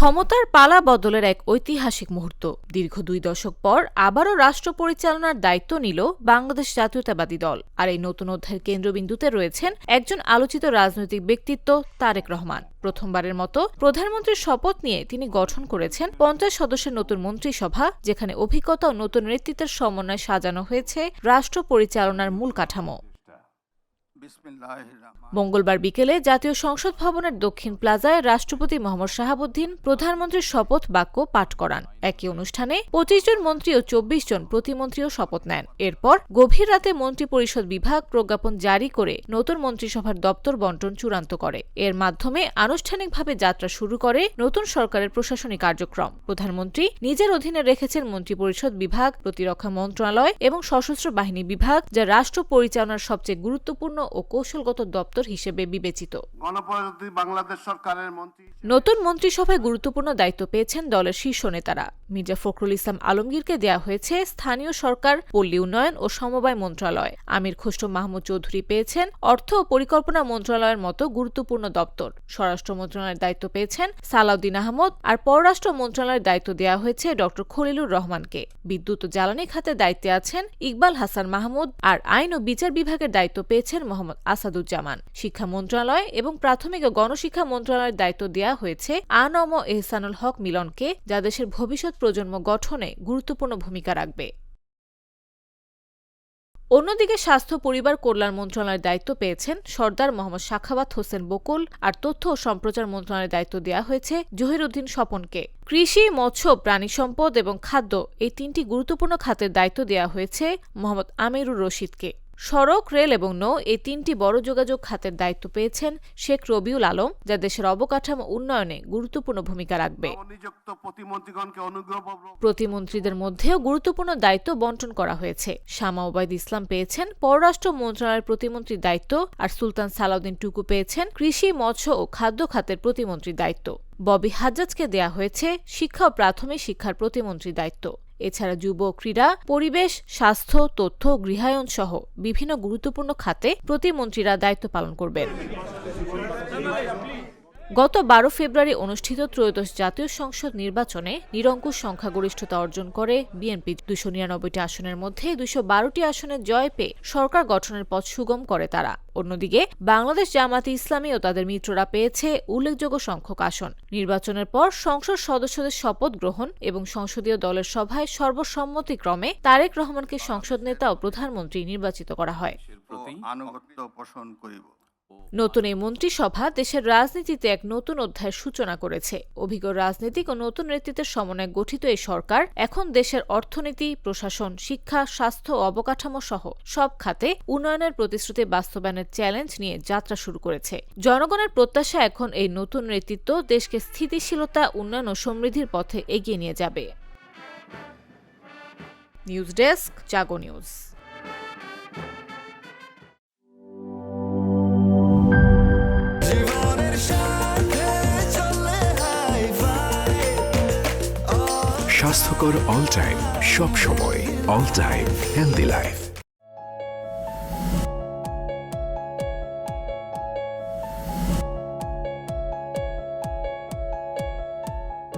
ক্ষমতার পালা বদলের এক ঐতিহাসিক মুহূর্ত। দীর্ঘ ২ দশক পর আবারও রাষ্ট্র পরিচালনার দায়িত্ব নিল বাংলাদেশ জাতীয়তাবাদী দল। আর এই নতুন অধ্যায়ের কেন্দ্রবিন্দুতে রয়েছেন একজন আলোচিত রাজনৈতিক ব্যক্তিত্ব তারেক রহমান। প্রথমবারের মতো প্রধানমন্ত্রীর শপথ নিয়ে তিনি গঠন করেছেন ৫০ সদস্যের নতুন মন্ত্রিসভা, যেখানে অভিজ্ঞতা ও নতুন নেতৃত্বের সমন্বয়ে সাজানো হয়েছে রাষ্ট্র পরিচালনার মূল কাঠামো। মঙ্গলবার বিকেলে জাতীয় সংসদ ভবনের দক্ষিণ প্লাজায় রাষ্ট্রপতি মোহাম্মদ শাহাবুদ্দিন প্রধানমন্ত্রীর শপথ বাক্য পাঠ করান। একই অনুষ্ঠানে ২৫ জন মন্ত্রী ও ২৪ জন প্রতিমন্ত্রীও শপথ নেন। এরপর গভীর রাতে মন্ত্রিপরিষদ বিভাগ প্রজ্ঞাপন জারি করে নতুন মন্ত্রিসভার দপ্তর বণ্টন চূড়ান্ত করে। এর মাধ্যমে আনুষ্ঠানিকভাবে যাত্রা শুরু করে নতুন সরকারের প্রশাসনিক কার্যক্রম। প্রধানমন্ত্রী নিজের অধীনে রেখেছেন মন্ত্রিপরিষদ বিভাগ, প্রতিরক্ষা মন্ত্রণালয় এবং সশস্ত্র বাহিনী বিভাগ, যা রাষ্ট্র পরিচালনার সবচেয়ে গুরুত্বপূর্ণ ও কৌশলগত দপ্তর হিসেবে বিবেচিত। নতুন মন্ত্রিসভায় গুরুত্বপূর্ণ দায়িত্ব পেয়েছেন দলের শীর্ষ নেতারা। মির্জা ফখরুল ইসলাম আলমগীরকে দেয়া হয়েছে স্থানীয় সরকার, পল্লী উন্নয়ন ও সমবায় মন্ত্রণালয়। আমির খসরু মাহমুদ চৌধুরী পেয়েছেন অর্থ ও পরিকল্পনা মন্ত্রণালয়ের মতো গুরুত্বপূর্ণ দপ্তর। স্বরাষ্ট্র মন্ত্রণালয়ের দায়িত্ব পেয়েছেন সালাউদ্দিন আহমদ। আর পররাষ্ট্র মন্ত্রণালয়ের দায়িত্ব দেওয়া হয়েছে ড খলিলুর রহমানকে। বিদ্যুৎ ও জ্বালানি খাতে দায়িত্বে আছেন ইকবাল হাসান মাহমুদ। আর আইন ও বিচার বিভাগের দায়িত্ব পেয়েছেন মোহাম্মদ আসাদুজ্জামান। শিক্ষা মন্ত্রণালয় এবং প্রাথমিক ও গণশিক্ষা মন্ত্রণালয়ের দায়িত্ব দেওয়া হয়েছে আনম ও এহসানুল হক মিলনকে, যা দেশের ভবিষ্যৎ প্রজন্ম গঠনে গুরুত্বপূর্ণ ভূমিকা রাখবে। অন্যদিকে স্বাস্থ্য পরিবার কল্যাণ মন্ত্রণালয়ের দায়িত্ব পেয়েছেন সর্দার মোহাম্মদ সাখাওয়াত হোসেন বকুল। আর তথ্য ও সম্প্রচার মন্ত্রণালয়ের দায়িত্ব দেওয়া হয়েছে জহিরুদ্দিন স্বপনকে। কৃষি, মৎস্য, প্রাণী সম্পদ এবং খাদ্য, এই ৩টি গুরুত্বপূর্ণ খাতের দায়িত্ব দেওয়া হয়েছে মোহাম্মদ আমিরুর রশিদকে। সড়ক, রেল এবং নৌ, এই ৩টি বড় যোগাযোগ খাতের দায়িত্ব পেয়েছেন শেখ রবিউল আলম, যা দেশের অবকাঠামো উন্নয়নে গুরুত্বপূর্ণ ভূমিকা রাখবে। প্রতিমন্ত্রীদের মধ্যেও গুরুত্বপূর্ণ দায়িত্ব বণ্টন করা হয়েছে। শামা ওবায়দ ইসলাম পেয়েছেন পররাষ্ট্র মন্ত্রণালয়ের প্রতিমন্ত্রীর দায়িত্ব, আর সুলতান সালাউদ্দিন টুকু পেয়েছেন কৃষি, মৎস্য ও খাদ্য খাতের প্রতিমন্ত্রীর দায়িত্ব। ববি হাজ্জাজকে দেয়া হয়েছে শিক্ষা ও প্রাথমিক শিক্ষার প্রতিমন্ত্রীর দায়িত্ব। এছাড়া যুব, ক্রীড়া, পরিবেশ, স্বাস্থ্য, তথ্য, গৃহায়ন সহ বিভিন্ন গুরুত্বপূর্ণ খাতে প্রতিমন্ত্রীরা দায়িত্ব পালন করবেন। গত ১২ ফেব্রুয়ারি অনুষ্ঠিত ত্রয়োদশ জাতীয় সংসদ নির্বাচনে নিরঙ্কুশ সংখ্যাগরিষ্ঠতা অর্জন করে বিএনপি ২৯৯টি আসনের মধ্যে ২১২টি আসনে জয় পেয়ে সরকার গঠনের পথ সুগম করে তারা। অন্যদিকে বাংলাদেশ জামায়াতে ইসলামী ও তাদের মিত্ররা পেয়েছে উল্লেখযোগ্য সংখ্যক আসন। নির্বাচনের পর সংসদ সদস্যদের শপথ গ্রহণ এবং সংসদীয় দলের সভায় সর্বসম্মতিক্রমে তারেক রহমানকে সংসদ নেতা ও প্রধানমন্ত্রী নির্বাচিত করা হয়। নতুন এই মন্ত্রিসভা দেশের রাজনীতিতে এক নতুন অধ্যায়ের সূচনা করেছে। অভিজ্ঞ রাজনীতিক ও নতুন নেতৃত্বের সমন্বয়ে গঠিত এই সরকার এখন দেশের অর্থনীতি, প্রশাসন, শিক্ষা, স্বাস্থ্য ও অবকাঠামো সহ সব খাতে উন্নয়নের প্রতিশ্রুতি বাস্তবায়নের চ্যালেঞ্জ নিয়ে যাত্রা শুরু করেছে। জনগণের প্রত্যাশা এখন এই নতুন নেতৃত্ব দেশকে স্থিতিশীলতা, উন্নয়ন ও সমৃদ্ধির পথে এগিয়ে নিয়ে যাবে। নিউজ ডেস্ক, জাগো নিউজ। স্বাস্থ্যকর অল টাইম, সব সময় অল টাইম হেলদি লাইফ।